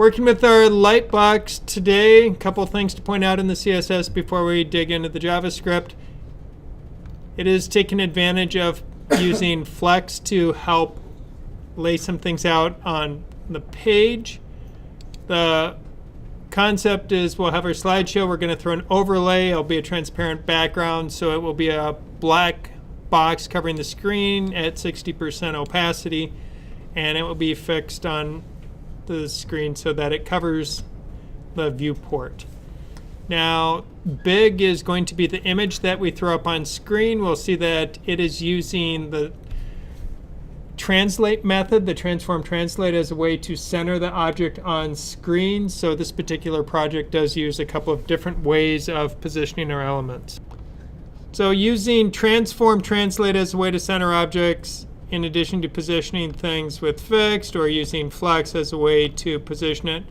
Working with our lightbox today, a couple things to point out in the CSS before we dig into the JavaScript. It is taking advantage of using Flex to help lay some things out on the page. The concept is we'll have our slideshow. We're going to throw an overlay. It'll be a transparent background, so it will be a black box covering the screen at 60% opacity, and it will be fixed on the screen so that it covers the viewport. Now, big is going to be the image that we throw up on screen. We'll see that it is using the translate method, the transform translate, as a way to center the object on screen. So this particular project does use a couple of different ways of positioning our elements. So using transform translate as a way to center objects, in addition to positioning things with fixed, or using flex as a way to position it.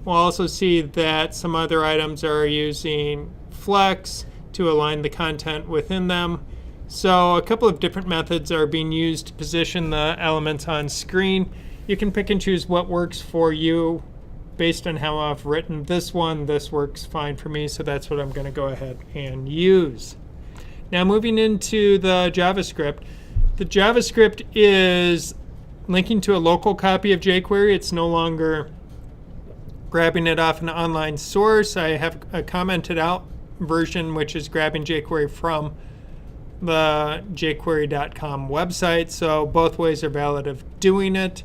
We'll also see that some other items are using flex to align the content within them. So a couple of different methods are being used to position the elements on screen. You can pick and choose what works for you based on how I've written this one. This works fine for me, so that's what I'm going to go ahead and use. Now moving into the JavaScript. The JavaScript is linking to a local copy of jQuery. It's no longer grabbing it off an online source. I have a commented out version which is grabbing jQuery from the jQuery.com website. So both ways are valid of doing it.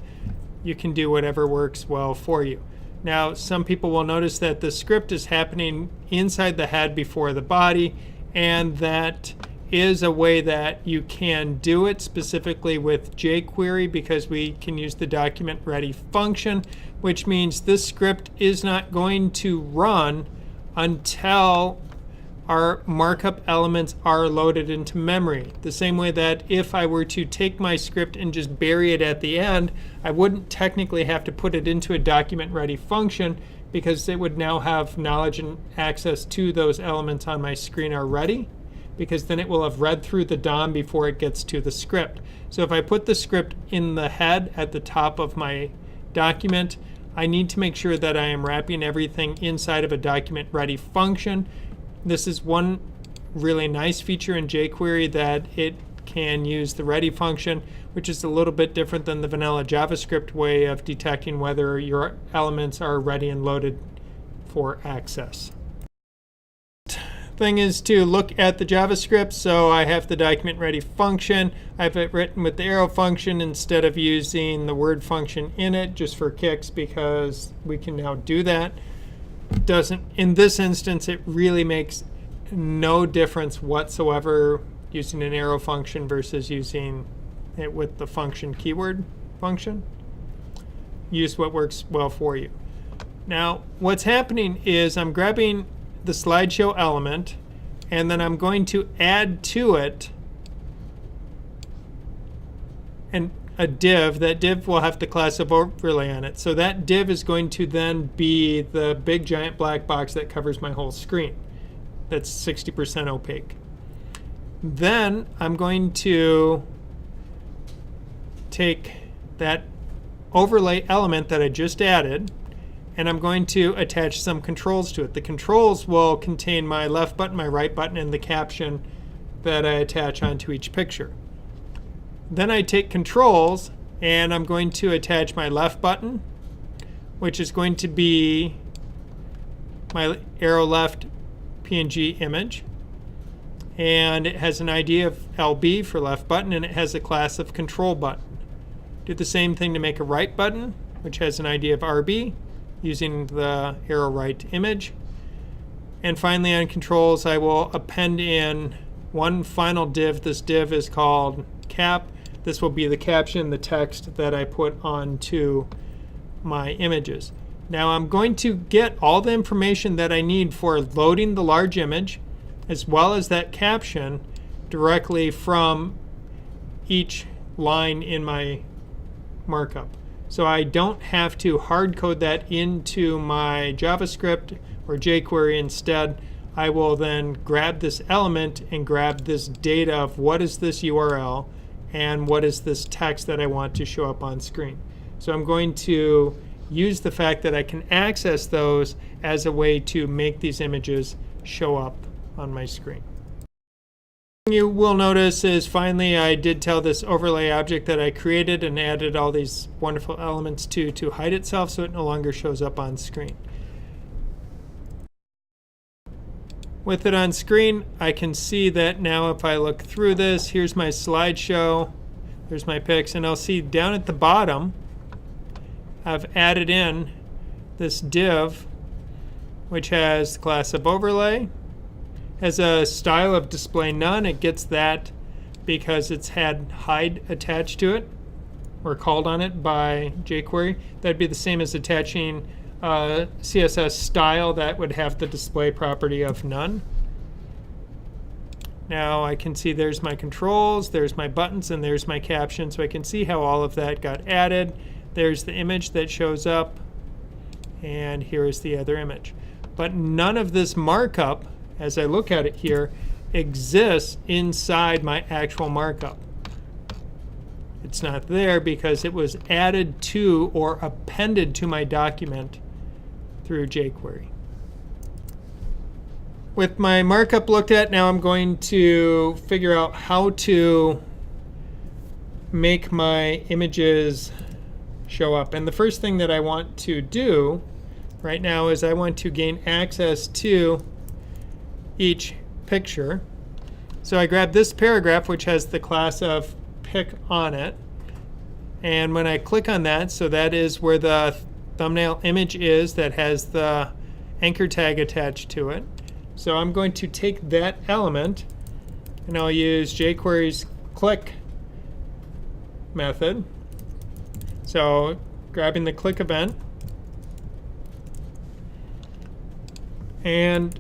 You can do whatever works well for you. Now, some people will notice that the script is happening inside the head before the body, and that is a way that you can do it specifically with jQuery, because we can use the document ready function, which means this script is not going to run until our markup elements are loaded into memory. The same way that if I were to take my script and just bury it at the end, I wouldn't technically have to put it into a document ready function, because it would now have knowledge and access to those elements on my screen already, because then it will have read through the DOM before it gets to the script. So if I put the script in the head at the top of my document, I need to make sure that I am wrapping everything inside of a document ready function. This is one really nice feature in jQuery, that it can use the ready function, which is a little bit different than the vanilla JavaScript way of detecting whether your elements are ready and loaded for access. Thing is to look at the JavaScript. So I have the document ready function. I have it written with the arrow function instead of using the word function in it, just for kicks, because we can now do that. In this instance, it really makes no difference whatsoever using an arrow function versus using it with the function keyword function. Use what works well for you. Now, what's happening is I'm grabbing the slideshow element, and then I'm going to add to it a div. That div will have the class of overlay on it. So that div is going to then be the big giant black box that covers my whole screen. That's 60% opaque. Then I'm going to take that overlay element that I just added, and I'm going to attach some controls to it. The controls will contain my left button, my right button, and the caption that I attach onto each picture. Then I take controls, and I'm going to attach my left button, which is going to be my arrow left PNG image. And it has an ID of LB for left button, and it has a class of control button. Do the same thing to make a right button, which has an ID of RB, using the arrow right image. And finally, on controls, I will append in one final div. This div is called cap. This will be the caption, the text that I put onto my images. Now I'm going to get all the information that I need for loading the large image, as well as that caption, directly from each line in my markup. So I don't have to hard code that into my JavaScript or jQuery. Instead, I will then grab this element and grab this data of what is this URL and what is this text that I want to show up on screen. So I'm going to use the fact that I can access those as a way to make these images show up on my screen. You will notice is finally I did tell this overlay object that I created and added all these wonderful elements to hide itself so it no longer shows up on screen. With it on screen, I can see that now if I look through this, here's my slideshow, there's my pics, and I'll see down at the bottom I've added in this div which has the class of overlay, has a style of display none. It gets that because it's had hide attached to it or called on it by jQuery. That'd be the same as attaching a CSS style that would have the display property of none. Now I can see there's my controls, there's my buttons, and there's my caption. So I can see how all of that got added. There's the image that shows up, and here is the other image. But none of this markup, as I look at it here, exists inside my actual markup. It's not there because it was added to or appended to my document through jQuery. With my markup looked at, now I'm going to figure out how to make my images show up. And the first thing that I want to do right now is I want to gain access to each picture. So I grab this paragraph, which has the class of pic on it. And when I click on that, so that is where the thumbnail image is that has the anchor tag attached to it. So I'm going to take that element and I'll use jQuery's click method. So grabbing the click event, and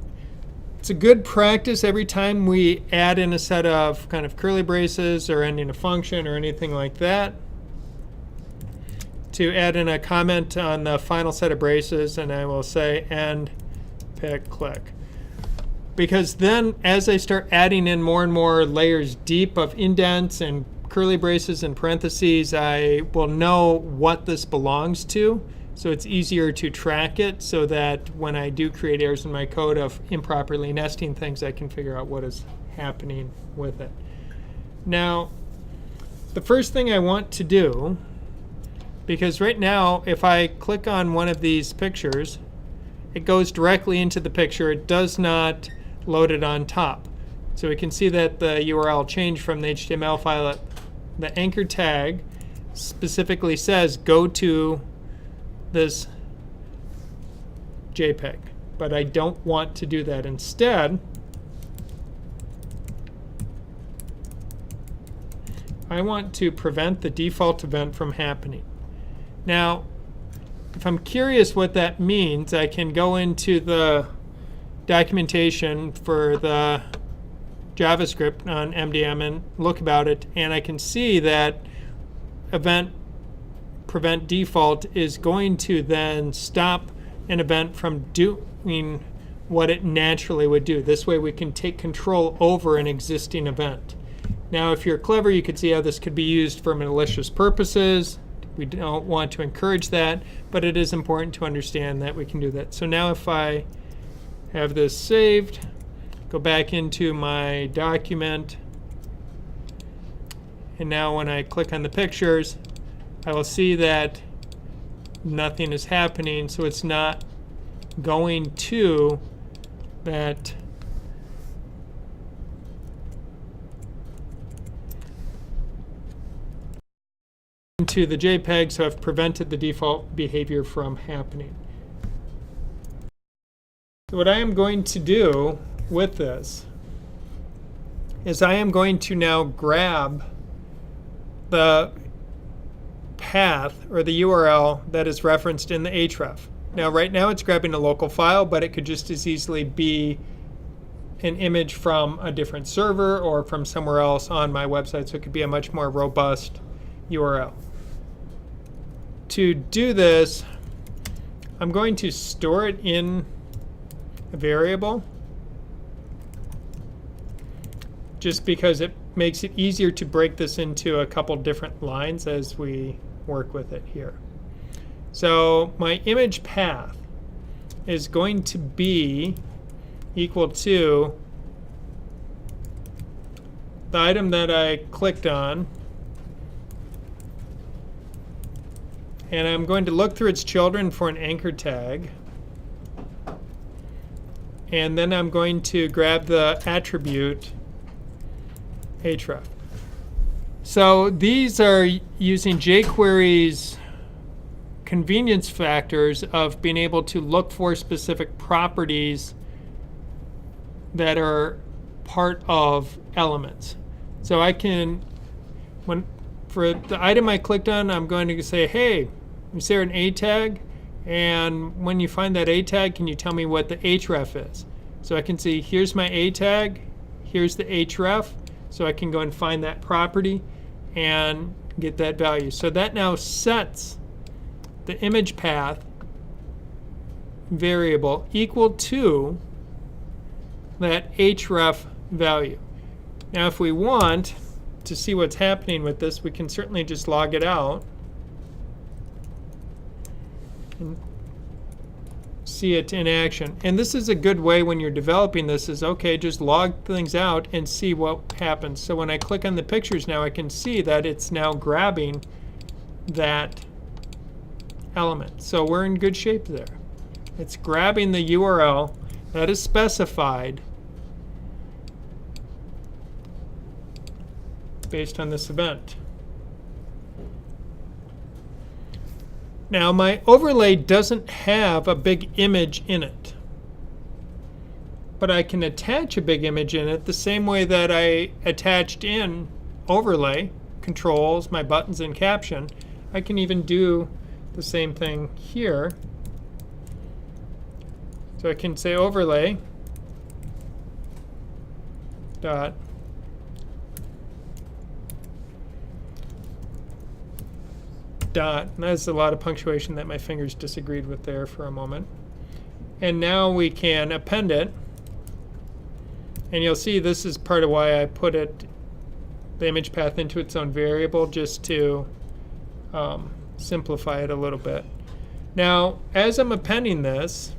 it's a good practice every time we add in a set of kind of curly braces or ending a function or anything like that to add in a comment on the final set of braces, and I will say end pic click. Because then as I start adding in more and more layers deep of indents and curly braces and parentheses, I will know what this belongs to. So it's easier to track it so that when I do create errors in my code of improperly nesting things, I can figure out what is happening with it. Now, the first thing I want to do, because right now if I click on one of these pictures, it goes directly into the picture. It does not load it on top. So we can see that the URL changed from the HTML file. The anchor tag specifically says go to this JPEG, but I don't want to do that. Instead, I want to prevent the default event from happening. Now, if I'm curious what that means, I can go into the documentation for the JavaScript on MDM and look about it, and I can see that event prevent default is going to then stop an event from doing what it naturally would do. This way we can take control over an existing event. Now if you're clever, you could see how this could be used for malicious purposes. We don't want to encourage that, but it is important to understand that we can do that. So now if I have this saved, go back into my document, and now when I click on the pictures, I will see that nothing is happening, so it's not going to that into the JPEG, so I've prevented the default behavior from happening. So what I am going to do with this is I am going to now grab the path or the URL that is referenced in the href. Now right now it's grabbing a local file, but it could just as easily be an image from a different server or from somewhere else on my website, so it could be a much more robust URL. To do this, I'm going to store it in a variable just because it makes it easier to break this into a couple different lines as we work with it here. So my image path is going to be equal to the item that I clicked on, and I'm going to look through its children for an anchor tag, and then I'm going to grab the attribute href. So these are using jQuery's convenience factors of being able to look for specific properties that are part of elements. So I can, for the item I clicked on, I'm going to say, hey, is there an A tag? And when you find that A tag, can you tell me what the href is? So I can see here's my A tag, here's the href, so I can go and find that property and get that value. So that now sets the image path variable equal to that href value. Now if we want to see what's happening with this, we can certainly just log it out and see it in action. And this is a good way when you're developing this is, okay, just log things out and see what happens. So when I click on the pictures now, I can see that it's now grabbing that element. So we're in good shape there. It's grabbing the URL that is specified based on this event. Now my overlay doesn't have a big image in it, but I can attach a big image in it the same way that I attached in overlay controls, my buttons and caption. I can even do the same thing here. So I can say overlay dot and that's a lot of punctuation that my fingers disagreed with there for a moment. And now we can append it, and you'll see this is part of why I put it, the image path, into its own variable, just to simplify it a little bit. Now as I'm appending this,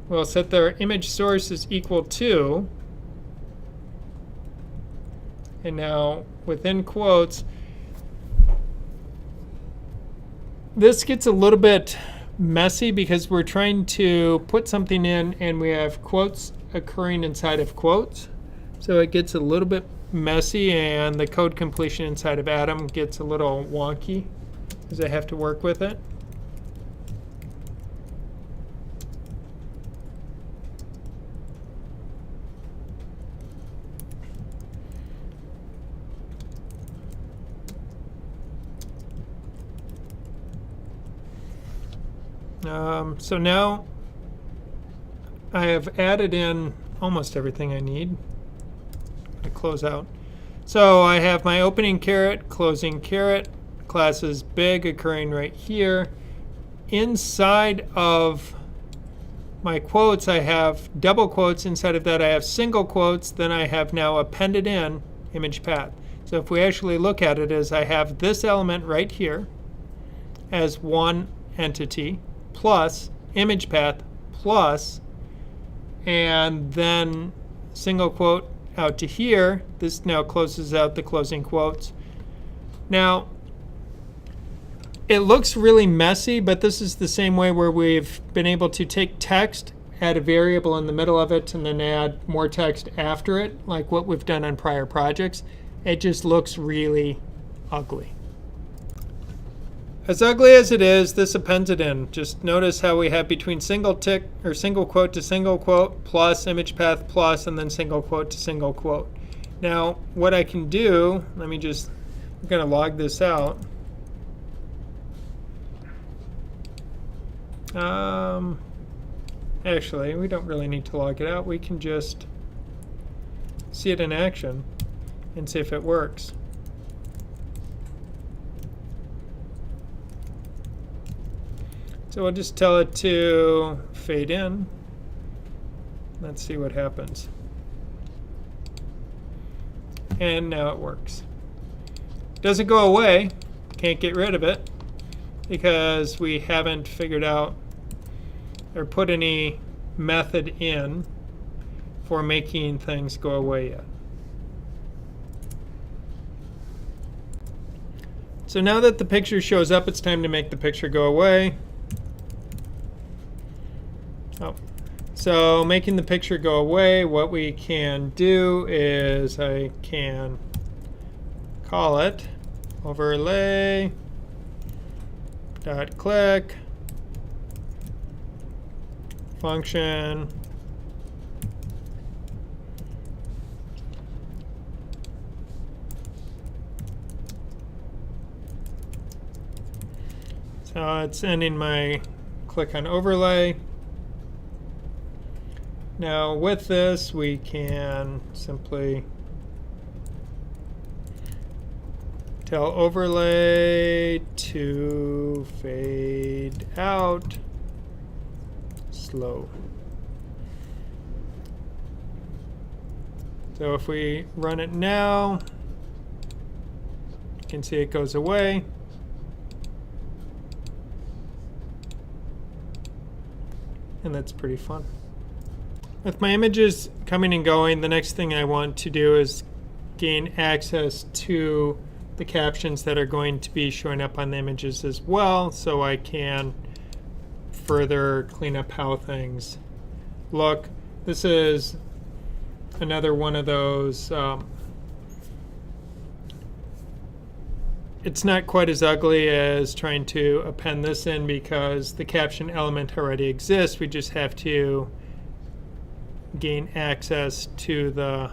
we'll set their image source is equal to, and now within quotes, this gets a little bit messy because we're trying to put something in and we have quotes occurring inside of quotes. So it gets a little bit messy, and the code completion inside of Atom gets a little wonky as I have to work with it. So now I have added in almost everything I need to close out. So I have my opening caret, closing caret, classes big occurring right here. Inside of my quotes, I have double quotes. Inside of that, I have single quotes. Then I have now appended in image path. So if we actually look at it, as I have this element right here as one entity, plus image path, plus, and then single quote out to here. This now closes out the closing quotes. Now, it looks really messy, but this is the same way where we've been able to take text, add a variable in the middle of it, and then add more text after it, like what we've done on prior projects. It just looks really ugly. As ugly as it is, this appends it in. Just notice how we have between single tick or single quote to single quote, plus image path plus, and then single quote to single quote. Now, what I can do, I'm going to log this out. Actually, we don't really need to log it out. We can just see it in action and see if it works. So we'll just tell it to fade in. Let's see what happens. And now it works. Doesn't go away. Can't get rid of it. because we haven't figured out or put any method in for making things go away yet. So now that the picture shows up, it's time to make the picture go away. So making the picture go away, what we can do is I can call it overlay.click function so it's ending my click on overlay. Now with this we can simply tell overlay to fade out slow. So if we run it now, you can see it goes away. And that's pretty fun. With my images coming and going, the next thing I want to do is gain access to the captions that are going to be showing up on the images as well, so I can further clean up how things look. This is another one of those, it's not quite as ugly as trying to append this in because the caption element already exists. We just have to gain access to the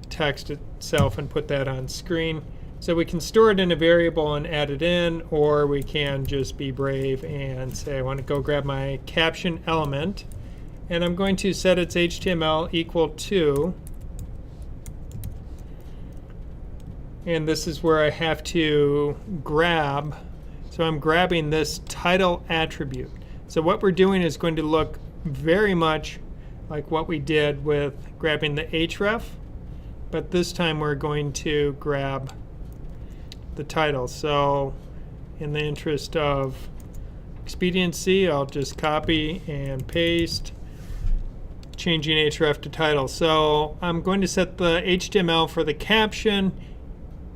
text itself and put that on screen. So we can store it in a variable and add it in, or we can just be brave and say I want to go grab my caption element, and I'm going to set its HTML equal to, and this is where I have to grab, so I'm grabbing this title attribute. So what we're doing is going to look very much like what we did with grabbing the href, but this time we're going to grab the title. So in the interest of expediency, I'll just copy and paste, changing href to title. So I'm going to set the HTML for the caption,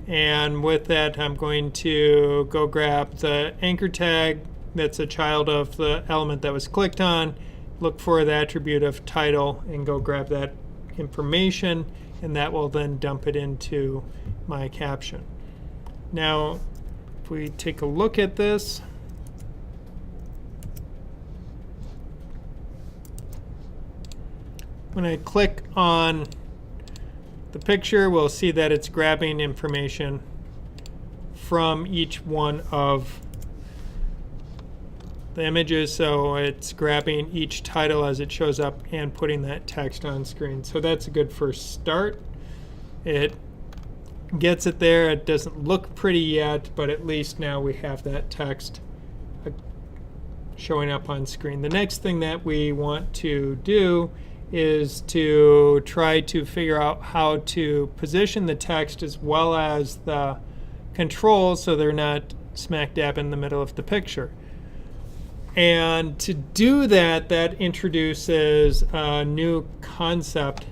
and with that I'm going to go grab the anchor tag that's a child of the element that was clicked on, look for the attribute of title, and go grab that information, and that will then dump it into my caption. Now, if we take a look at this, when I click on the picture, we'll see that it's grabbing information from each one of the images. So it's grabbing each title as it shows up and putting that text on screen. So that's a good first start. It gets it there. It doesn't look pretty yet, but at least now we have that text showing up on screen. The next thing that we want to do is to try to figure out how to position the text as well as the controls so they're not smack dab in the middle of the picture. And to do that, that introduces a new concept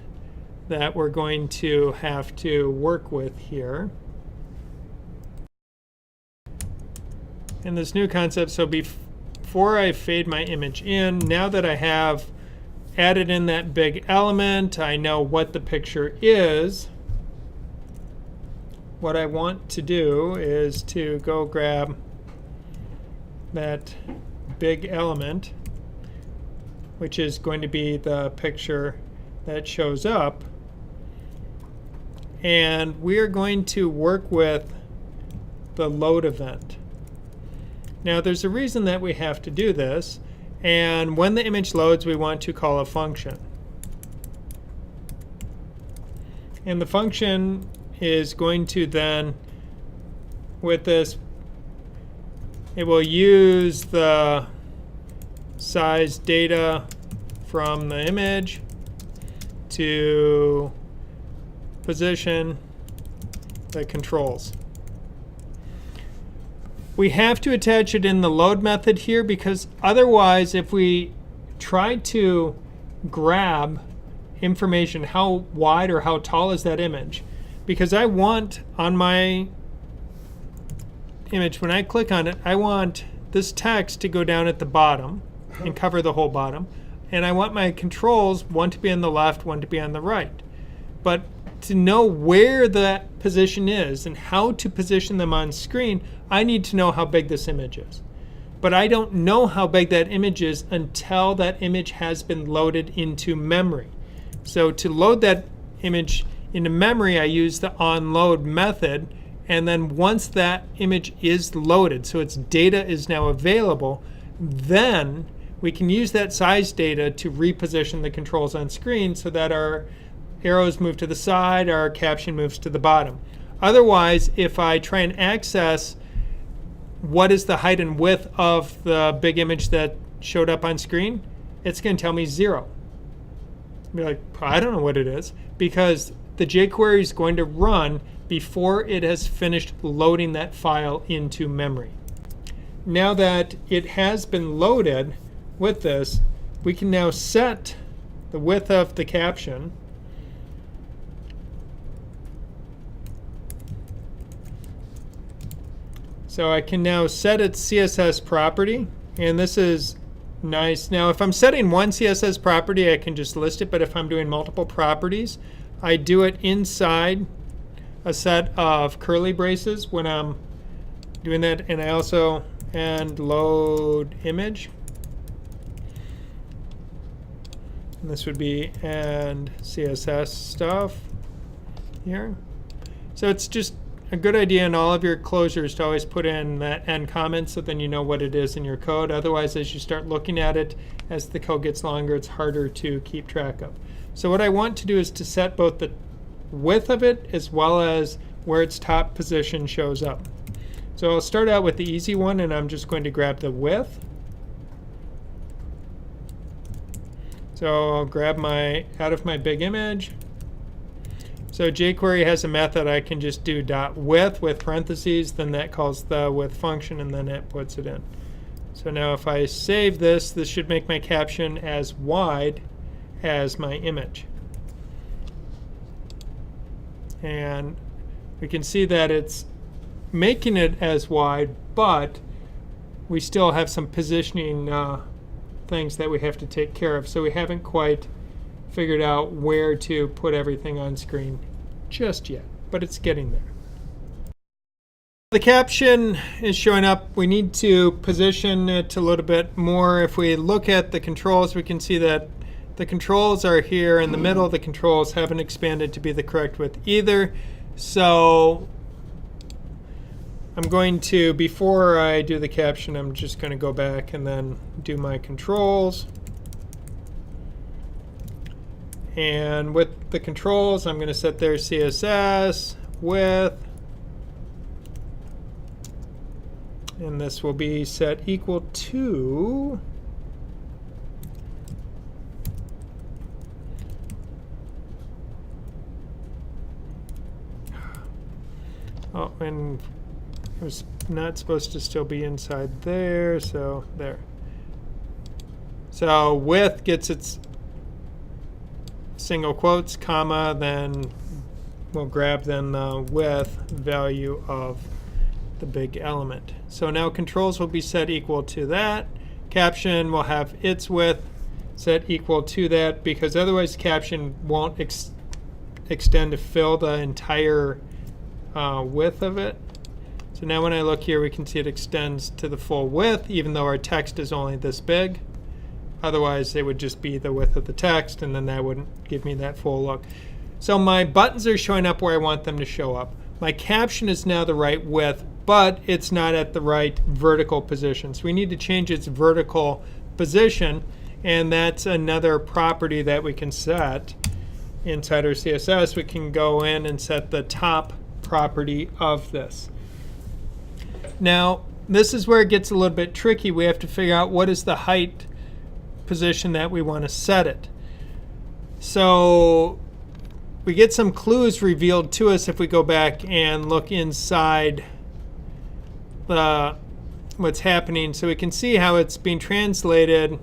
that we're going to have to work with here. And this new concept, so before I fade my image in, now that I have added in that big element, I know what the picture is. What I want to do is to go grab that big element, which is going to be the picture that shows up, and we are going to work with the load event. Now there's a reason that we have to do this, and when the image loads we want to call a function. And the function is going to then, with this, it will use the size data from the image to position the controls. We have to attach it in the load method here, because otherwise if we try to grab information, how wide or how tall is that image? Because I want on my image, when I click on it, I want this text to go down at the bottom and cover the whole bottom. And I want my controls, one to be on the left, one to be on the right. But to know where that position is and how to position them on screen, I need to know how big this image is. But I don't know how big that image is until that image has been loaded into memory. So to load that image into memory, I use the onload method. And then once that image is loaded, so its data is now available, then we can use that size data to reposition the controls on screen so that our arrows move to the side, our caption moves to the bottom. Otherwise, if I try and access what is the height and width of the big image that showed up on screen, it's going to tell me 0. I'll be like, I don't know what it is, because the jQuery is going to run before it has finished loading that file into memory. Now that it has been loaded with this, we can now set the width of the caption. So I can now set its CSS property, and this is nice. Now if I'm setting one CSS property, I can just list it, but if I'm doing multiple properties, I do it inside a set of curly braces when I'm doing that, and I also load image. And this would be and CSS stuff here. So it's just a good idea in all of your closures to always put in that end comment, so then you know what it is in your code. Otherwise, as you start looking at it, as the code gets longer, it's harder to keep track of. So what I want to do is to set both the width of it as well as where its top position shows up. So I'll start out with the easy one, and I'm just going to grab the width. So I'll grab out of my big image. So jQuery has a method I can just do .width with parentheses, then that calls the width function, and then it puts it in. So now if I save this, this should make my caption as wide as my image. And we can see that it's making it as wide, but we still have some positioning things that we have to take care of. So we haven't quite figured out where to put everything on screen just yet, but it's getting there. The caption is showing up. We need to position it a little bit more. If we look at the controls, we can see that the controls are here in the middle. The controls haven't expanded to be the correct width either. So I'm going to, before I do the caption, I'm just going to go back and then do my controls. And with the controls, I'm going to set their CSS width. And this will be set equal to and it was not supposed to still be inside there, so there. So width gets its single quotes, comma, then we'll grab then the width value of the big element. So now controls will be set equal to that. Caption will have its width set equal to that, because otherwise caption won't extend to fill the entire width of it. So now when I look here, we can see it extends to the full width, even though our text is only this big. Otherwise, it would just be the width of the text, and then that wouldn't give me that full look. So my buttons are showing up where I want them to show up. My caption is now the right width, but it's not at the right vertical position. So we need to change its vertical position, and that's another property that we can set inside our CSS. We can go in and set the top property of this. Now, this is where it gets a little bit tricky. We have to figure out what is the height position that we want to set it. So we get some clues revealed to us if we go back and look inside the what's happening. So we can see how it's being translated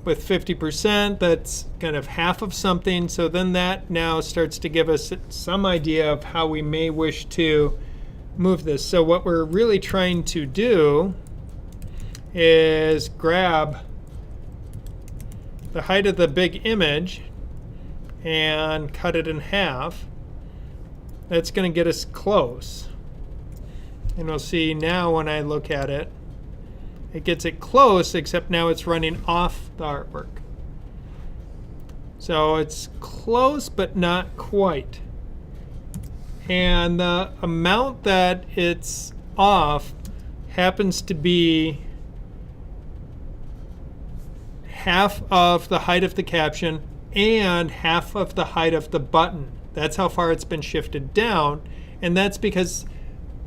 with 50%. That's kind of half of something. So then that now starts to give us some idea of how we may wish to move this. So what we're really trying to do is grab the height of the big image and cut it in half. That's going to get us close. And we'll see now when I look at it, it gets it close, except now it's running off the artwork. So it's close, but not quite. And the amount that it's off happens to be half of the height of the caption and half of the height of the button. That's how far it's been shifted down. And that's because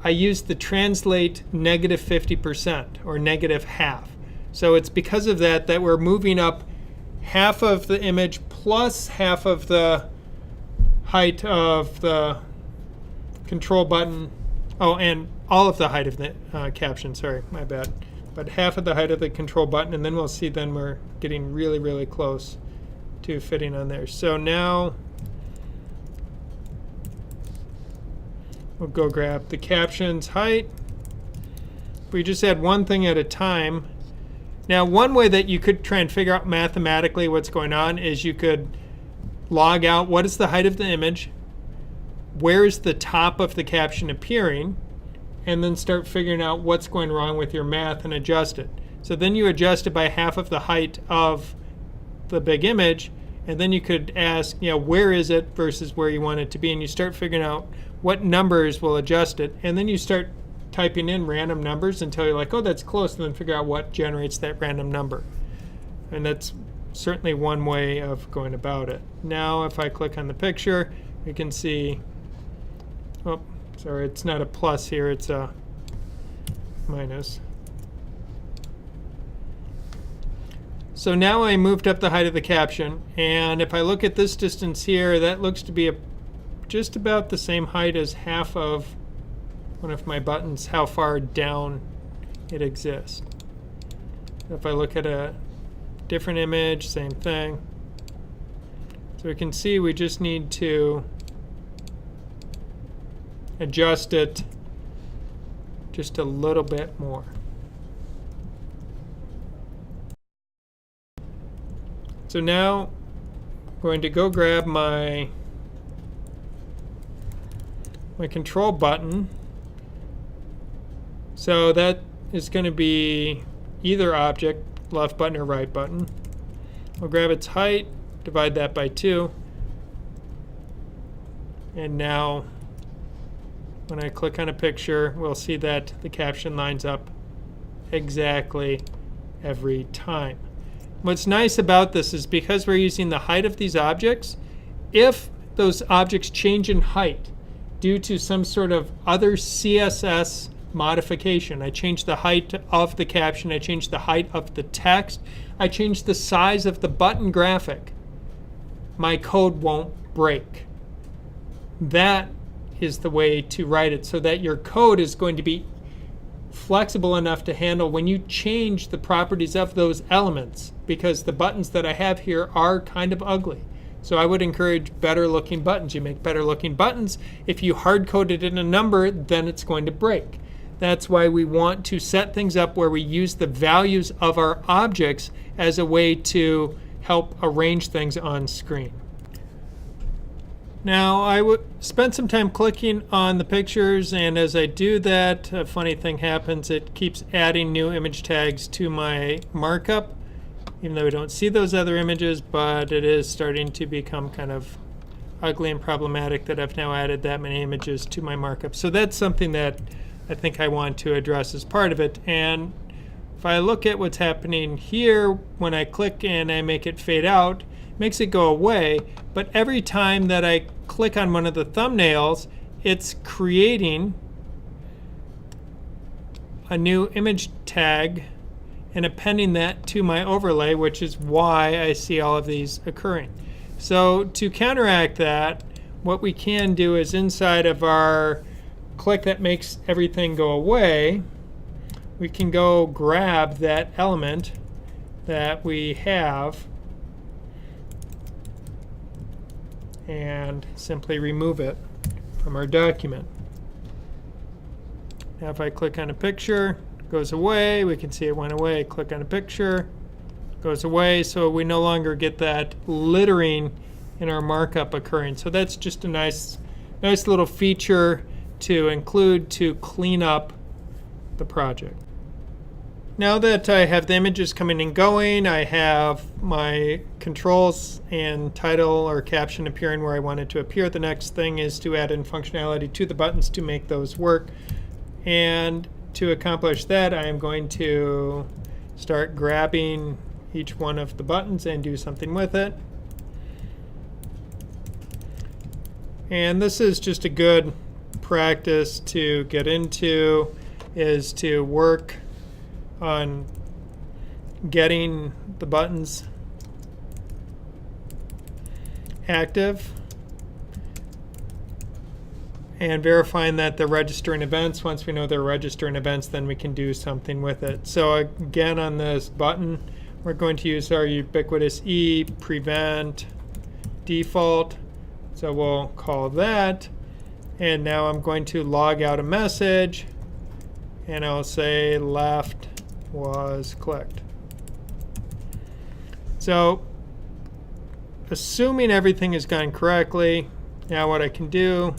I used the translate negative 50% or negative half. So it's because of that that we're moving up half of the image plus half of the height of the control button. Oh, and all of the height of the caption. Sorry, my bad. But half of the height of the control button, and then we'll see then we're getting really, really close to fitting on there. So now we'll go grab the captions height. We just add one thing at a time. Now, one way that you could try and figure out mathematically what's going on is you could log out what is the height of the image, where is the top of the caption appearing, and then start figuring out what's going wrong with your math and adjust it. So then you adjust it by half of the height of the big image, and then you could ask, where is it versus where you want it to be, and you start figuring out what numbers will adjust it, and then you start typing in random numbers until you're like, oh, that's close, and then figure out what generates that random number. And that's certainly one way of going about it. Now, if I click on the picture, you can see, oh, sorry, it's not a plus here, it's a minus. So now I moved up the height of the caption, and if I look at this distance here, that looks to be just about the same height as half of one of my buttons, how far down it exists. If I look at a different image, same thing. So we can see we just need to adjust it just a little bit more. So now I'm going to go grab my control button. So that is going to be either object, left button or right button. We'll grab its height, divide that by 2. And now when I click on a picture, we'll see that the caption lines up exactly every time. What's nice about this is because we're using the height of these objects, if those objects change in height due to some sort of other CSS modification, I change the height of the caption, I change the height of the text, I change the size of the button graphic, my code won't break. That is the way to write it so that your code is going to be flexible enough to handle when you change the properties of those elements, because the buttons that I have here are kind of ugly. So I would encourage better looking buttons. You make better looking buttons. If you hard code it in a number, then it's going to break. That's why we want to set things up where we use the values of our objects as a way to help arrange things on screen. Now, I spent some time clicking on the pictures, and as I do that, a funny thing happens. It keeps adding new image tags to my markup, even though we don't see those other images, but it is starting to become kind of ugly and problematic that I've now added that many images to my markup. So that's something that I think I want to address as part of it. And if I look at what's happening here, when I click and I make it fade out, it makes it go away. But every time that I click on one of the thumbnails, it's creating a new image tag and appending that to my overlay, which is why I see all of these occurring. So to counteract that, what we can do is inside of our click that makes everything go away, we can go grab that element that we have and simply remove it from our document. Now if I click on a picture, it goes away. We can see it went away. Click on a picture, it goes away. So we no longer get that littering in our markup occurring. So that's just a nice little feature to include to clean up the project. Now that I have the images coming and going, I have my controls and title or caption appearing where I want it to appear. The next thing is to add in functionality to the buttons to make those work. And to accomplish that, I am going to start grabbing each one of the buttons and do something with it. And this is just a good practice to get into, is to work on getting the buttons active and verifying that they're registering events. Once we know they're registering events, then we can do something with it. So again, on this button, we're going to use our ubiquitous E, prevent, default. So we'll call that. And now I'm going to log out a message, and I'll say left was clicked. So assuming everything has gone correctly, now what I can do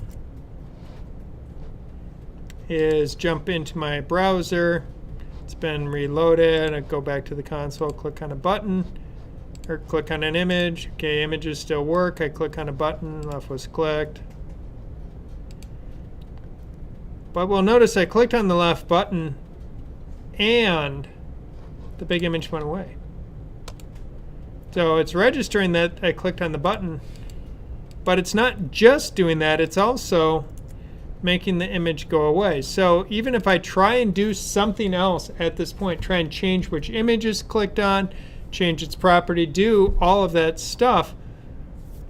is jump into my browser. It's been reloaded. I go back to the console, click on a button, or click on an image. Okay, images still work. I click on a button, left was clicked. But we'll notice I clicked on the left button and the big image went away. So it's registering that I clicked on the button, but it's not just doing that, it's also making the image go away. So even if I try and do something else at this point, try and change which image is clicked on, change its property, do all of that stuff,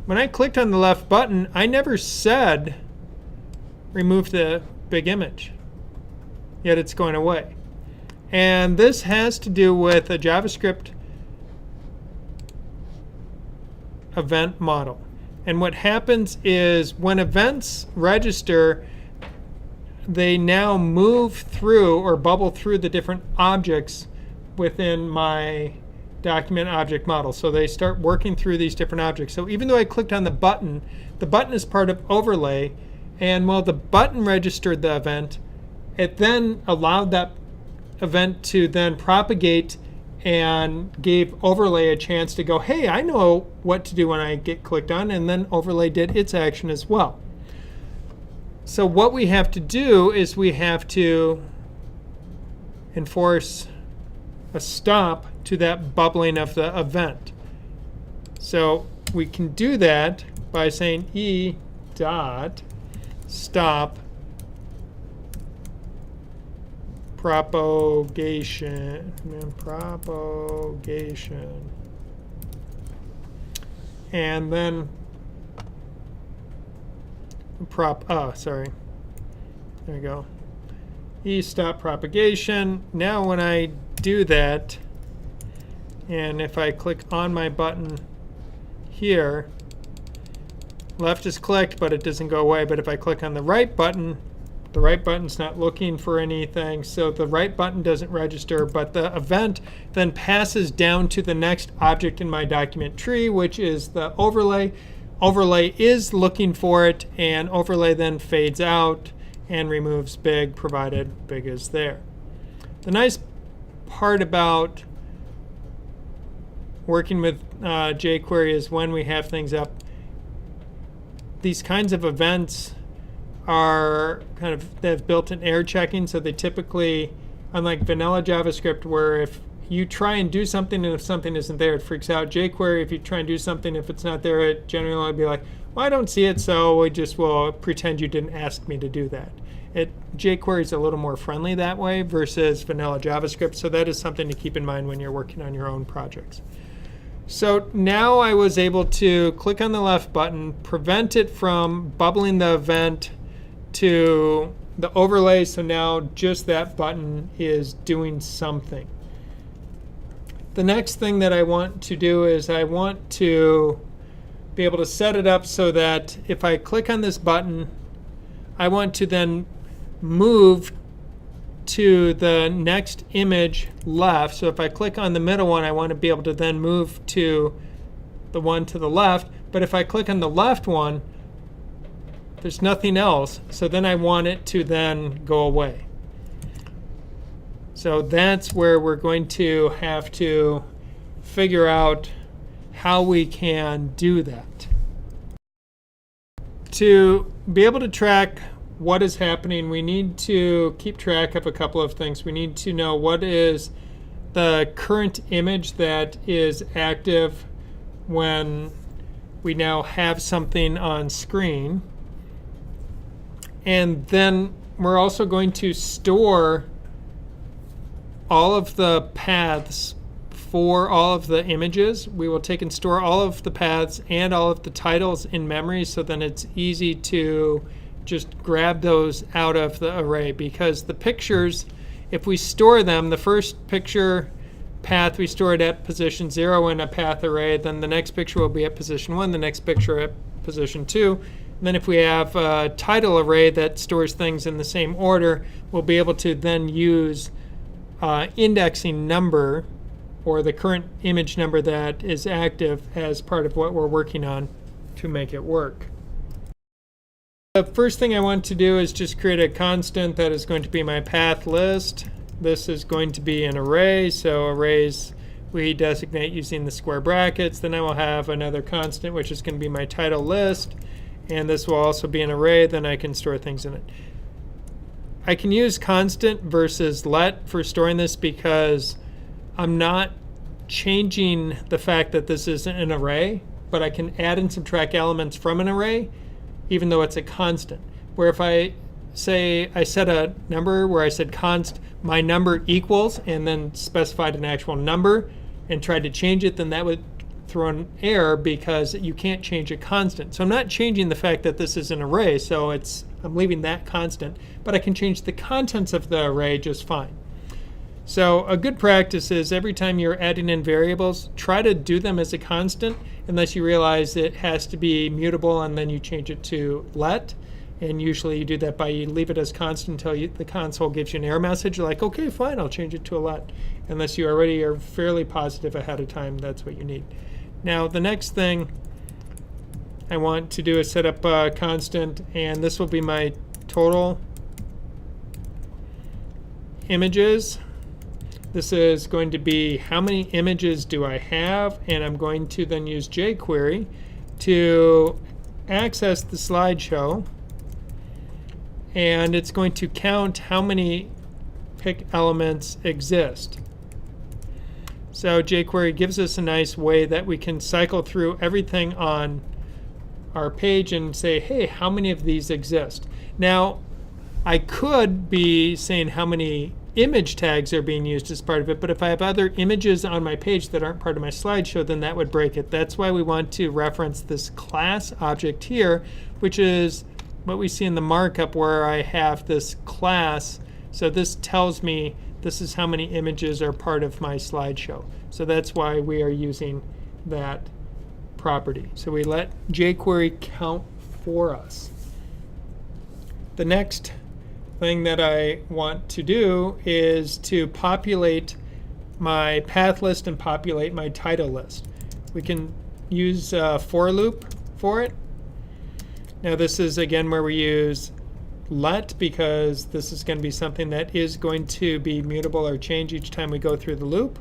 when I clicked on the left button, I never said remove the big image, yet it's going away. And this has to do with a JavaScript event model. And what happens is when events register, they now move through or bubble through the different objects within my document object model. So they start working through these different objects. So even though I clicked on the button is part of overlay. And while the button registered the event, it then allowed that event to then propagate and gave overlay a chance to go, hey, I know what to do when I get clicked on, and then overlay did its action as well. So what we have to do is we have to enforce a stop to that bubbling of the event. So we can do that by saying e dot stop propagation, and then there we go. E stop propagation. Now when I do that, and if I click on my button here, left is clicked, but it doesn't go away. But if I click on the right button's not looking for anything, so the right button doesn't register, but the event then passes down to the next object in my document tree, which is the overlay. Overlay is looking for it, and overlay then fades out and removes big, provided big is there. The nice part about working with jQuery is when we have things up, these kinds of events are they have built-in error checking, so they typically, unlike vanilla JavaScript, where if you try and do something and if something isn't there, it freaks out. jQuery, if you try and do something, if it's not there, it generally will be like, well, I don't see it, so we just will pretend you didn't ask me to do that. jQuery is a little more friendly that way versus vanilla JavaScript, so that is something to keep in mind when you're working on your own projects. So now I was able to click on the left button, prevent it from bubbling the event to the overlay, so now just that button is doing something. The next thing that I want to do is I want to be able to set it up so that if I click on this button, I want to then move to the next image left. So if I click on the middle one, I want to be able to then move to the one to the left. But if I click on the left one, there's nothing else. So then I want it to then go away. So that's where we're going to have to figure out how we can do that. To be able to track what is happening, we need to keep track of a couple of things. We need to know what is the current image that is active when we now have something on screen. And then we're also going to store all of the paths for all of the images. We will take and store all of the paths and all of the titles in memory, so then it's easy to just grab those out of the array. Because the pictures, if we store them, the first picture path we store it at position 0 in a path array, then the next picture will be at position 1, the next picture at position 2. And then if we have a title array that stores things in the same order, we'll be able to then use indexing number, or the current image number that is active, as part of what we're working on to make it work. The first thing I want to do is just create a constant that is going to be my path list. This is going to be an array, so arrays we designate using the square brackets. Then I will have another constant, which is going to be my title list, and this will also be an array. Then I can store things in it. I can use constant versus let for storing this because I'm not changing the fact that this is an array, but I can add and subtract elements from an array even though it's a constant. Where if I say I set a number where I said const my number equals and then specified an actual number and tried to change it, then that would throw an error because you can't change a constant. So I'm not changing the fact that this is an array, so I'm leaving that constant, but I can change the contents of the array just fine. So a good practice is every time you're adding in variables, try to do them as a constant unless you realize it has to be mutable and then you change it to let. And usually you do that by you leave it as constant until the console gives you an error message like, okay, fine, I'll change it to a let. Unless you already are fairly positive ahead of time that's what you need. Now the next thing I want to do is set up a constant, and this will be my total images. This is going to be how many images do I have, and I'm going to then use jQuery to access the slideshow, and it's going to count how many pick elements exist. So jQuery gives us a nice way that we can cycle through everything on our page and say, hey, how many of these exist? Now, I could be saying how many image tags are being used as part of it, but if I have other images on my page that aren't part of my slideshow, then that would break it. That's why we want to reference this class object here, which is what we see in the markup where I have this class. So this tells me this is how many images are part of my slideshow. So that's why we are using that property. So we let jQuery count for us. The next thing that I want to do is to populate my path list and populate my title list. We can use a for loop for it. Now this is again where we use let, because this is going to be something that is going to be mutable or change each time we go through the loop.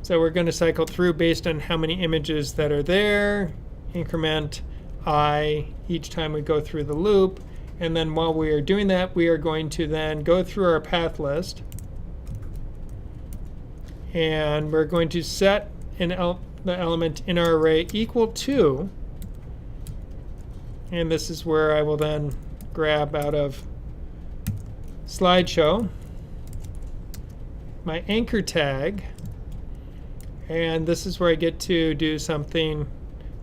So we're going to cycle through based on how many images that are there, increment I each time we go through the loop, and then while we are doing that, we are going to then go through our path list, and we're going to set the element in our array equal to, and this is where I will then grab out of slideshow my anchor tag, and this is where I get to do something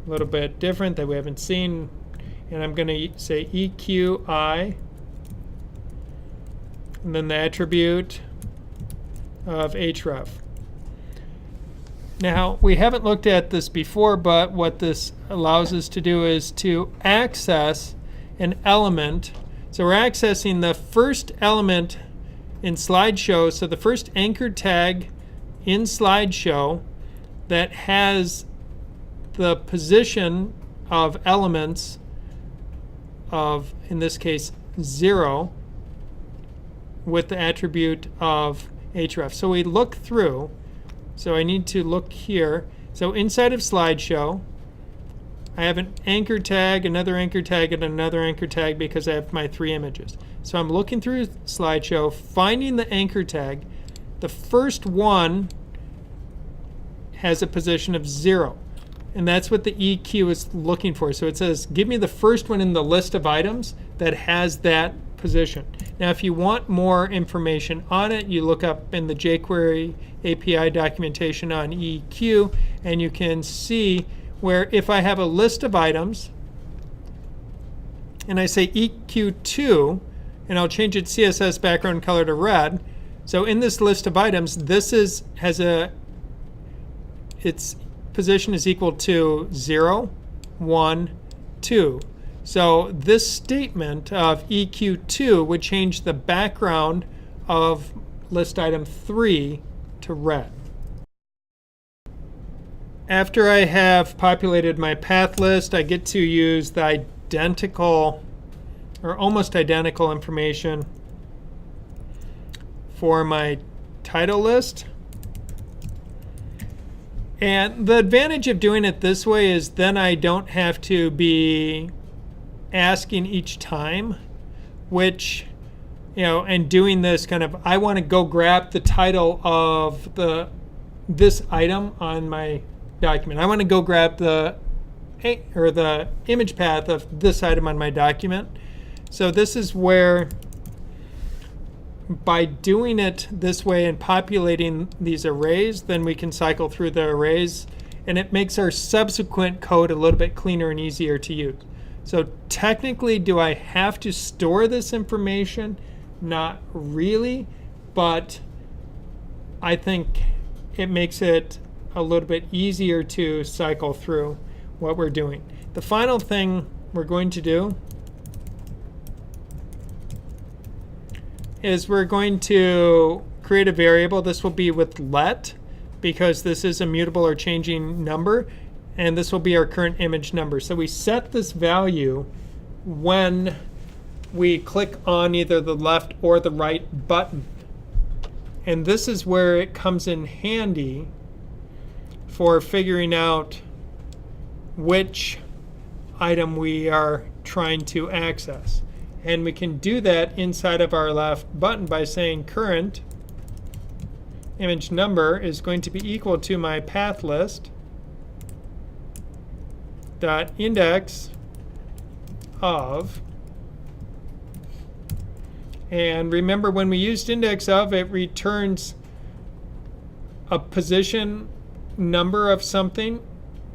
a little bit different that we haven't seen, And I'm going to say EQI, and then the attribute of href. Now, we haven't looked at this before, but what this allows us to do is to access an element. So we're accessing the first element in slideshow, so the first anchor tag in slideshow that has the position of elements of, in this case, 0 with the attribute of href. So we look through. So I need to look here. So inside of slideshow, I have an anchor tag, another anchor tag, and another anchor tag because I have my 3 images. So I'm looking through slideshow, finding the anchor tag. The first one has a position of 0. And that's what the EQ is looking for. So it says, give me the first one in the list of items that has that position. Now, if you want more information on it, you look up in the jQuery API documentation on EQ, and you can see where if I have a list of items, and I say EQ2, and I'll change its CSS background color to red. So in this list of items, this has its position is equal to 0, 1, 2. So this statement of EQ2 would change the background of list item 3 to red. After I have populated my path list, I get to use the identical or almost identical information for my title list. And the advantage of doing it this way is then I don't have to be asking each time, which, and doing this kind of, I want to go grab the title of this item on my document. I want to go grab the image path of this item on my document. So this is where, by doing it this way and populating these arrays, then we can cycle through the arrays, and it makes our subsequent code a little bit cleaner and easier to use. So technically, do I have to store this information? Not really, but I think it makes it a little bit easier to cycle through what we're doing. The final thing we're going to do is we're going to create a variable. This will be with let, because this is a mutable or changing number, and this will be our current image number. So we set this value when we click on either the left or the right button. And this is where it comes in handy for figuring out which item we are trying to access. And we can do that inside of our left button by saying current image number is going to be equal to my path list dot index of, and remember when we used index of, it returns a position number of something,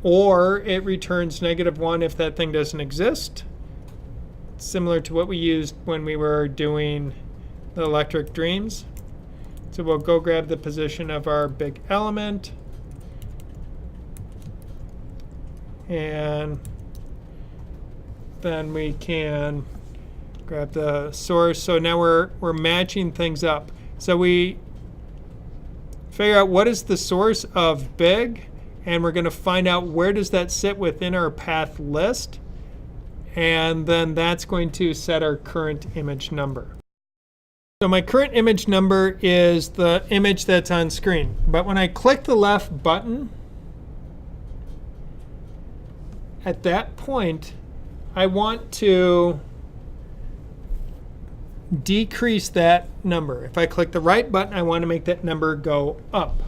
or it returns -1 if that thing doesn't exist. Similar to what we used when we were doing the electric dreams. So we'll go grab the position of our big element, and then we can grab the source. So now we're matching things up. So we figure out what is the source of big, and we're going to find out where does that sit within our path list, and then that's going to set our current image number. So my current image number is the image that's on screen. But when I click the left button, at that point, I want to decrease that number. If I click the right button, I want to make that number go up.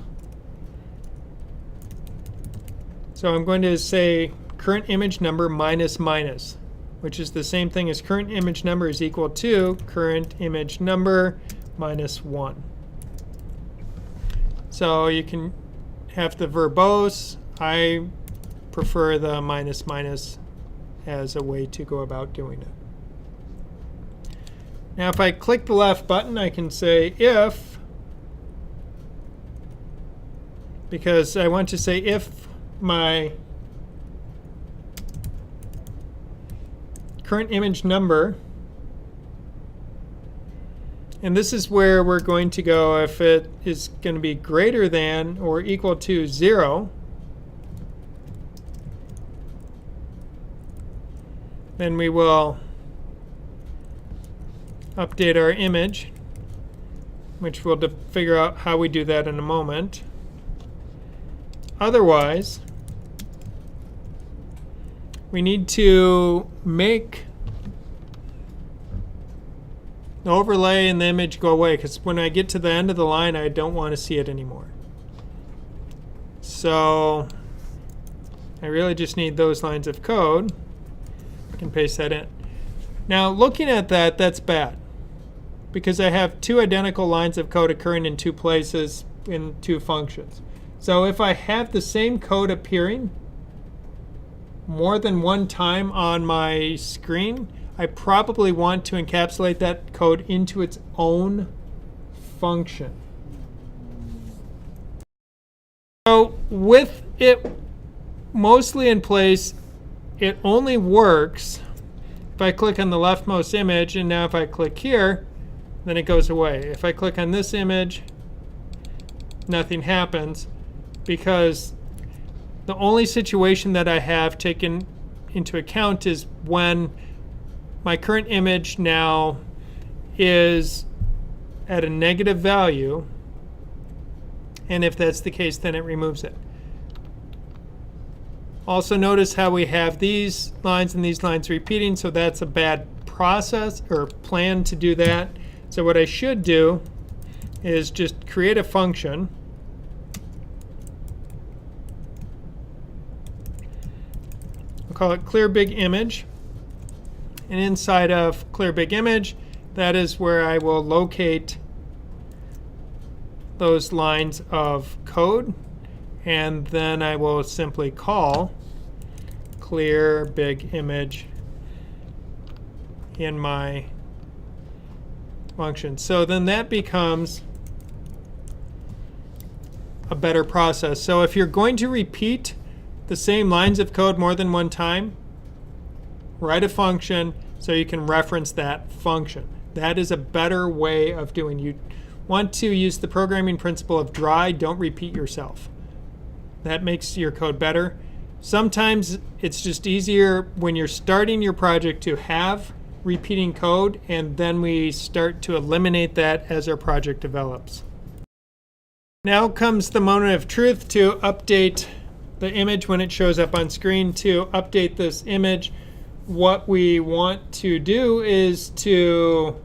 So I'm going to say current image number minus minus, which is the same thing as current image number is equal to current image number minus 1. So you can have the verbose. I prefer the minus minus as a way to go about doing it. Now if I click the left button, I can say if, because I want to say if my current image number, and this is where we're going to go if it is going to be greater than or equal to 0, then we will update our image, which we'll figure out how we do that in a moment. Otherwise, we need to make the overlay and the image go away, because when I get to the end of the line, I don't want to see it anymore. So I really just need those lines of code. I can paste that in. Now looking at that, that's bad, because I have two identical lines of code occurring in two places in two functions. So if I have the same code appearing more than one time on my screen, I probably want to encapsulate that code into its own function. So with it mostly in place, it only works if I click on the leftmost image, and now if I click here, then it goes away. If I click on this image, nothing happens, because the only situation that I have taken into account is when my current image now is at a negative value, and if that's the case, then it removes it. Also notice how we have these lines and these lines repeating, so that's a bad process or plan to do that. So what I should do is just create a function. We'll call it clear big image. And inside of clear big image, that is where I will locate those lines of code. And then I will simply call clear big image in my function. So then that becomes a better process. So if you're going to repeat the same lines of code more than one time, write a function so you can reference that function. That is a better way of doing. You want to use the programming principle of dry, don't repeat yourself. That makes your code better. Sometimes it's just easier when you're starting your project to have repeating code, and then we start to eliminate that as our project develops. Now comes the moment of truth to update the image when it shows up on screen. To update this image, what we want to do is to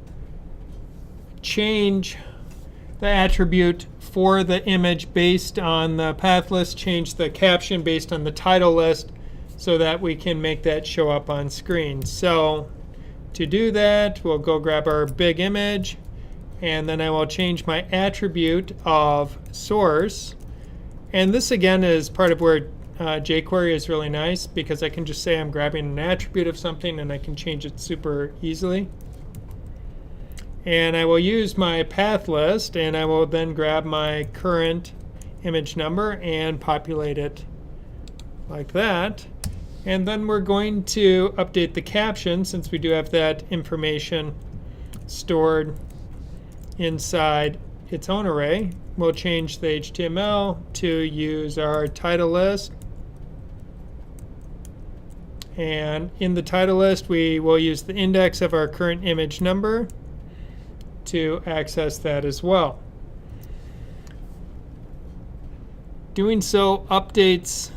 change the attribute for the image based on the path list, change the caption based on the title list, so that we can make that show up on screen. So to do that, we'll go grab our big image, and then I will change my attribute of source. And this again is part of where jQuery is really nice, because I can just say I'm grabbing an attribute of something and I can change it super easily. And I will use my path list, and I will then grab my current image number and populate it like that. And then we're going to update the caption, since we do have that information stored inside its own array. We'll change the HTML to use our title list. And in the title list, we will use the index of our current image number to access that as well. Doing so updates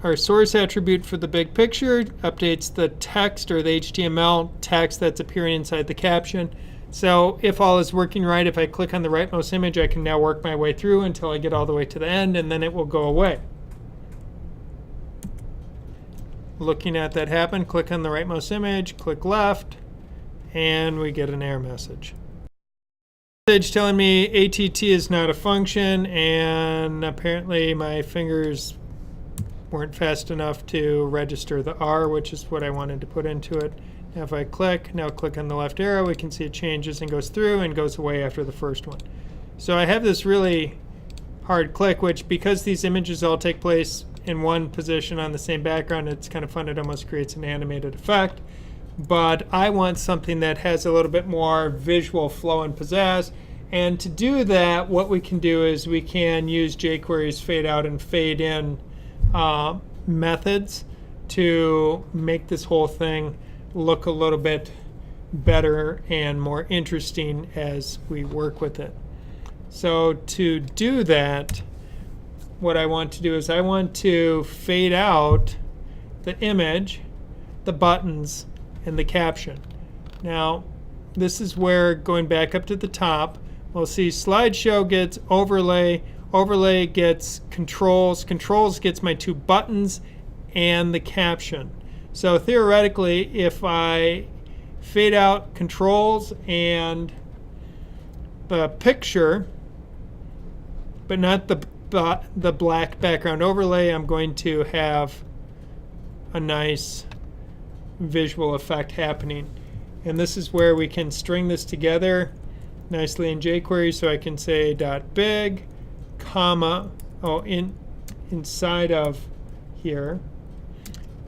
our source attribute for the big picture, updates the text or the HTML text that's appearing inside the caption. So if all is working right, if I click on the rightmost image, I can now work my way through until I get all the way to the end, and then it will go away. Looking at that happen, click on the rightmost image, click left, and we get an error message. Message telling me ATT is not a function, and apparently my fingers weren't fast enough to register the R, which is what I wanted to put into it. Now if I click on the left arrow, we can see it changes and goes through and goes away after the first one. So I have this really hard click, which because these images all take place in one position on the same background, it's kind of fun. It almost creates an animated effect. But I want something that has a little bit more visual flow and pizzazz. And to do that, what we can do is we can use jQuery's fade out and fade in methods to make this whole thing look a little bit better and more interesting as we work with it. So to do that, what I want to do is I want to fade out the image, the buttons, and the caption. Now, this is where, going back up to the top, we'll see slideshow gets overlay, overlay gets controls, controls gets my two buttons and the caption. So theoretically, if I fade out controls and the picture, but not the black background overlay, I'm going to have a nice visual effect happening. And this is where we can string this together nicely in jQuery. So I can say .big, comma, inside of here.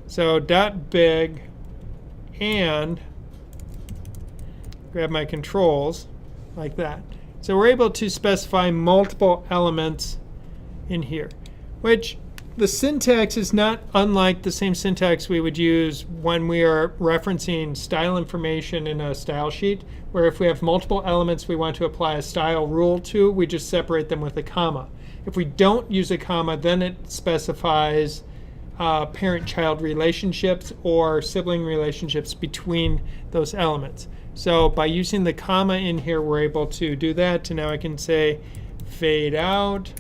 So .big and grab my controls like that. So we're able to specify multiple elements in here, which the syntax is not unlike the same syntax we would use when we are referencing style information in a style sheet, where if we have multiple elements we want to apply a style rule to, we just separate them with a comma. If we don't use a comma, then it specifies parent-child relationships or sibling relationships between those elements. So by using the comma in here, we're able to do that. And now I can say fade out.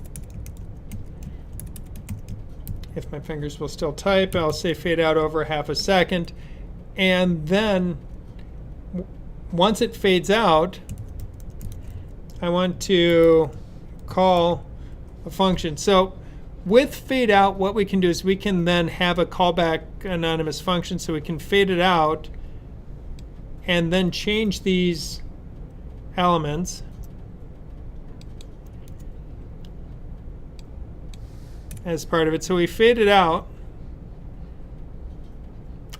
If my fingers will still type, I'll say fade out over half a second. And then once it fades out, I want to call a function. So with fade out, what we can do is we can then have a callback anonymous function, so we can fade it out and then change these elements as part of it. So we fade it out,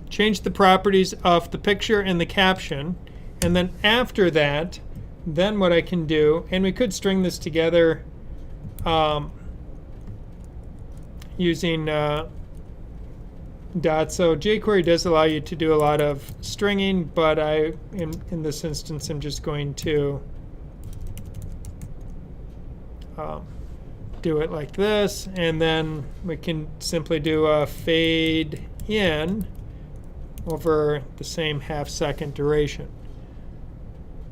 change the properties of the picture and the caption, and then after that, then what I can do, and we could string this together using dots. So jQuery does allow you to do a lot of stringing, but I, in this instance, I'm just going to do it like this, and then we can simply do a fade in over the same half-second duration.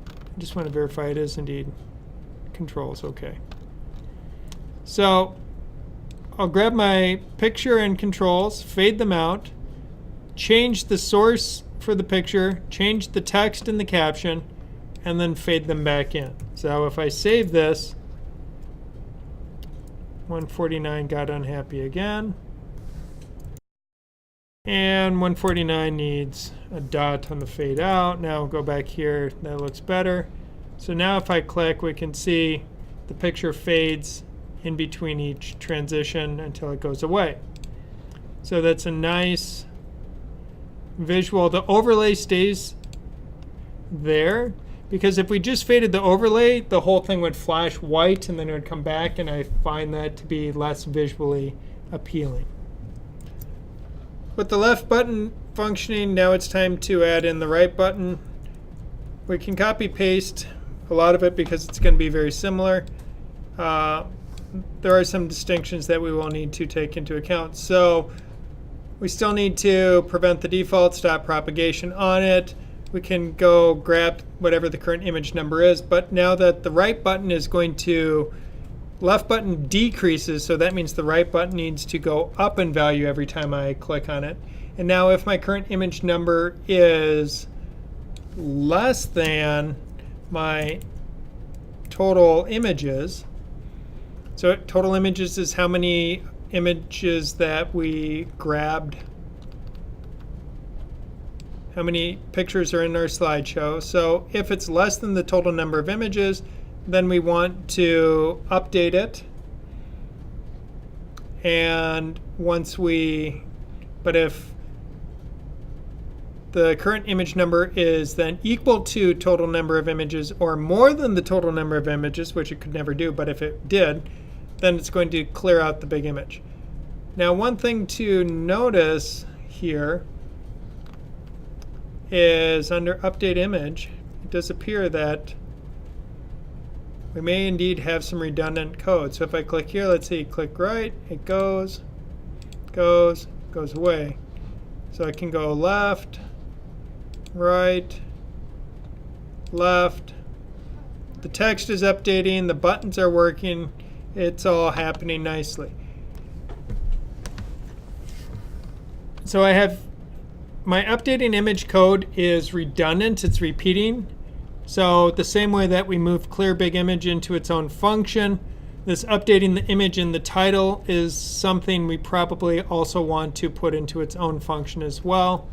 I just want to verify it is indeed controls. OK. So I'll grab my picture and controls, fade them out, change the source for the picture, change the text and the caption, and then fade them back in. So if I save this, 149 got unhappy again. And 149 needs a dot on the fade out. Now we'll go back here. That looks better. So now if I click, we can see the picture fades in between each transition until it goes away. So that's a nice visual. The overlay stays there, because if we just faded the overlay, the whole thing would flash white and then it would come back, and I find that to be less visually appealing. With the left button functioning, now it's time to add in the right button. We can copy paste a lot of it because it's going to be very similar. There are some distinctions that we will need to take into account. So we still need to prevent the default, stop propagation on it. We can go grab whatever the current image number is. But now that the right button is going to, left button decreases, so that means the right button needs to go up in value every time I click on it. And now if my current image number is less than my total images, so total images is how many images that we grabbed, how many pictures are in our slideshow. So if it's less than the total number of images, then we want to update it. And but if the current image number is then equal to total number of images or more than the total number of images, which it could never do, but if it did, then it's going to clear out the big image. Now, one thing to notice here is under update image, it does appear that we may indeed have some redundant code. So if I click here, let's see, click right, it goes away. So I can go left, right, left. The text is updating, the buttons are working, it's all happening nicely. So I have my updating image code is redundant, it's repeating. So the same way that we move clear big image into its own function, this updating the image in the title is something we probably also want to put into its own function as well.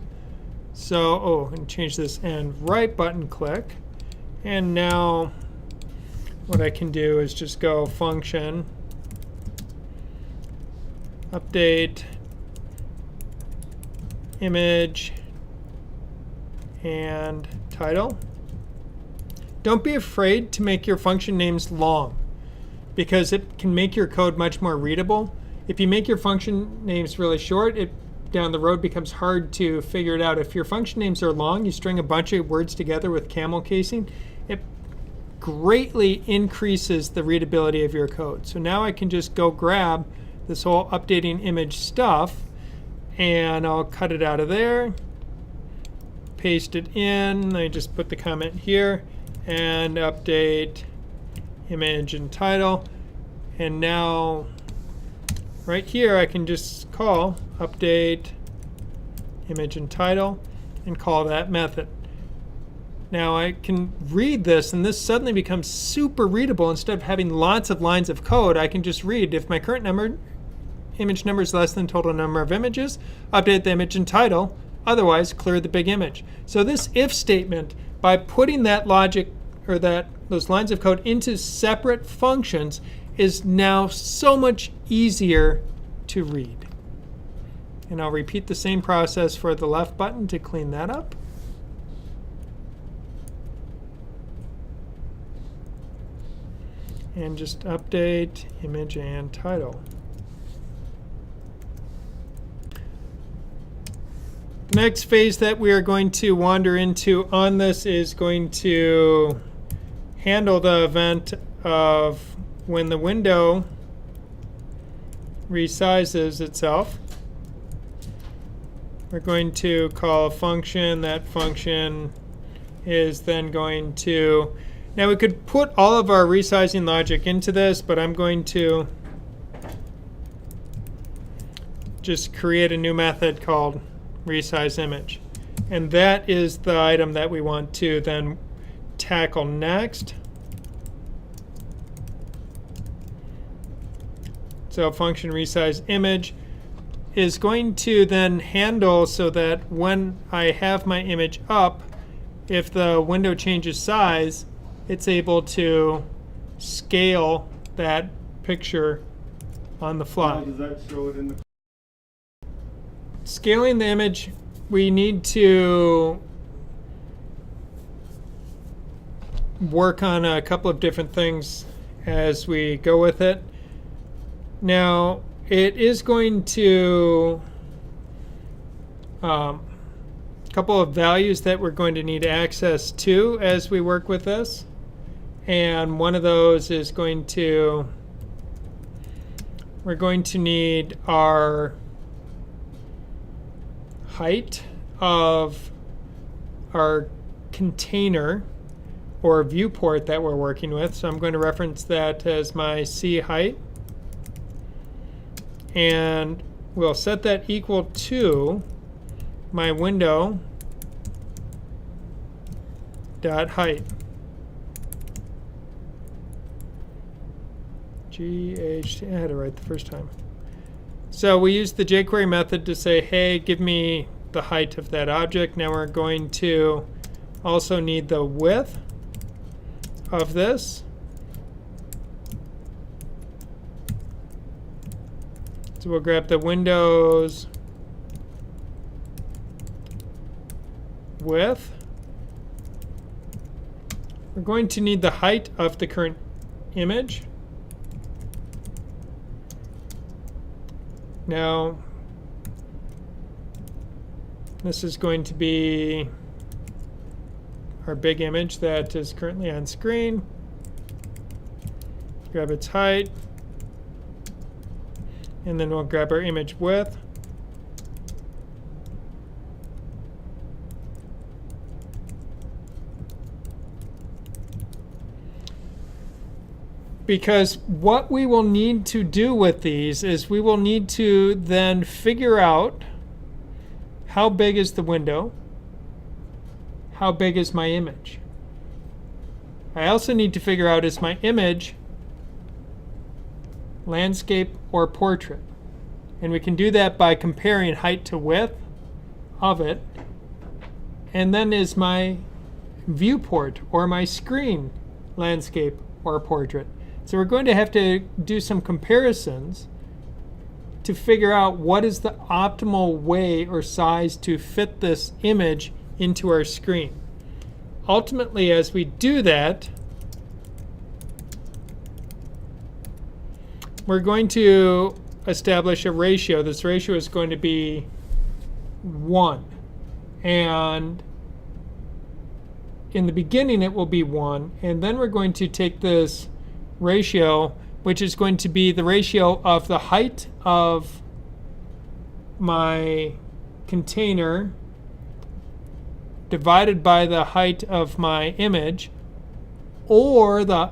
So, and change this and right button click. And now what I can do is just go function, update image and title. Don't be afraid to make your function names long, because it can make your code much more readable. If you make your function names really short, it down the road becomes hard to figure it out. If your function names are long, you string a bunch of words together with camel casing, it greatly increases the readability of your code. So now I can just go grab this whole updating image stuff, and I'll cut it out of there, paste it in. I just put the comment here, and update image and title. And now right here I can just call update image and title and call that method. Now I can read this, and this suddenly becomes super readable. Instead of having lots of lines of code, I can just read if my current image number is less than total number of images, update the image and title, otherwise clear the big image. So this if statement, by putting that logic or those lines of code into separate functions, is now so much easier to read. And I'll repeat the same process for the left button to clean that up. And just update image and title. The next phase that we are going to wander into on this is going to handle the event of when the window resizes itself. We're going to call a function. That function is then going to, now we could put all of our resizing logic into this, but I'm going to just create a new method called resize image. And that is the item that we want to then tackle next. So function resize image is going to then handle so that when I have my image up, if the window changes size, it's able to scale that picture on the fly. How does that show it in the scaling the image, we need to work on a couple of different things as we go with it. Now, it is going to a couple of values that we're going to need access to as we work with this. And one of those is we're going to need our height of our container or viewport that we're working with. So I'm going to reference that as my C height. And we'll set that equal to my window dot height. I had it right the first time. So we use the jQuery method to say, hey, give me the height of that object. Now we're going to also need the width of this. So we'll grab the Windows width. We're going to need the height of the current image. Now, this is going to be our big image that is currently on screen. Grab its height. And then we'll grab our image width. Because what we will need to do with these is we will need to then figure out how big is the window, how big is my image. I also need to figure out, is my image landscape or portrait? And we can do that by comparing height to width of it. And then is my viewport or my screen landscape or portrait? So we're going to have to do some comparisons to figure out what is the optimal way or size to fit this image into our screen. Ultimately, as we do that, we're going to establish a ratio. This ratio is going to be 1. And in the beginning, it will be 1. And then we're going to take this ratio, which is going to be the ratio of the height of my container divided by the height of my image, or the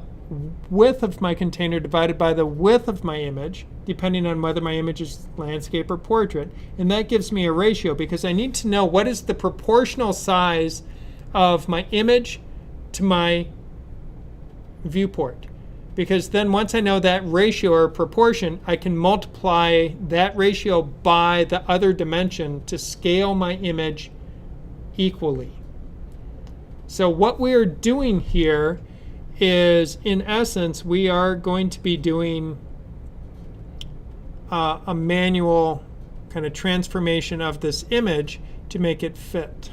width of my container divided by the width of my image, depending on whether my image is landscape or portrait. And that gives me a ratio, because I need to know what is the proportional size of my image to my viewport. Because then once I know that ratio or proportion, I can multiply that ratio by the other dimension to scale my image equally. So what we are doing here is, in essence, we are going to be doing a manual kind of transformation of this image to make it fit.